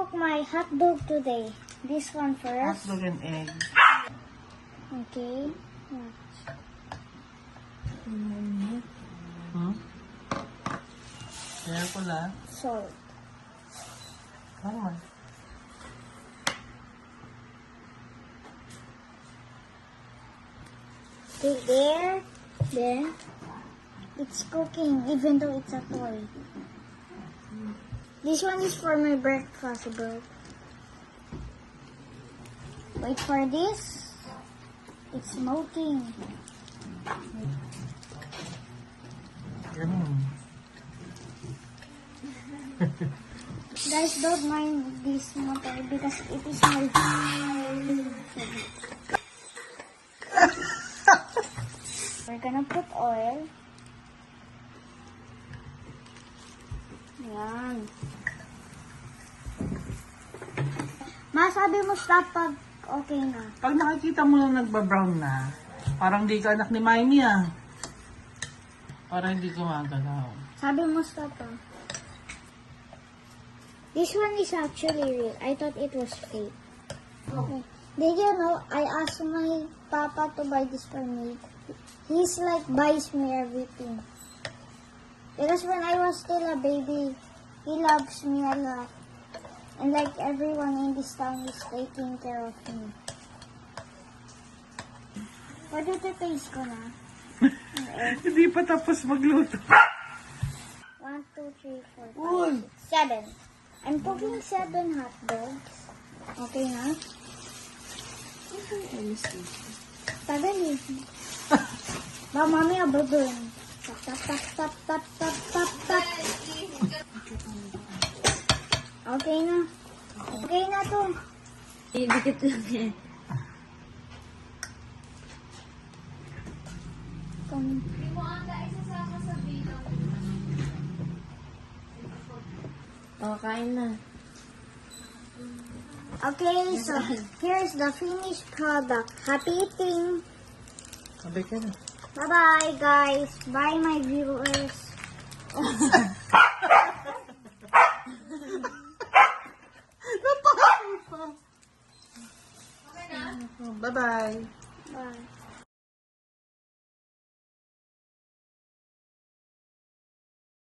cook my hot dog today. This one Hot first. dog and egg. Okay. Careful ah. Salt. Tama. Okay, there. Then, it's cooking even though it's a toy. This one is for my breakfast, bro. Wait for this. It's smoking. Ganun. Guys, don't mind this motor because it is my We're gonna put oil. Yan. Ma, sabi mo stop pag okay na. Pag nakikita mo lang nagbabrown na, parang di ka anak ni Maimie ah. Parang hindi gumagalaw. Sabi mo stop ah. This one is actually real. I thought it was fake. Okay. Did you know, I asked my papa to buy this for me. He's like, buys me everything. Because when I was still a baby, he loves me a lot. And like everyone in this town is taking care of me. Pwede taste ko na. Hindi pa tapos magluto. 1, 2, 3, 4, 5, Uy! 6, 7. I'm cooking 7 hot dogs. Okay na? Tagal eh. Ba, mami, abadun. Tap, tap, tap, tap, tap, tap, tap, tap. Okay na. Okay na to. Dikit lang eh. Kain na. Okay, so here's the finished product. Happy eating. Sabay ka na. Bye-bye, guys. Bye, my viewers.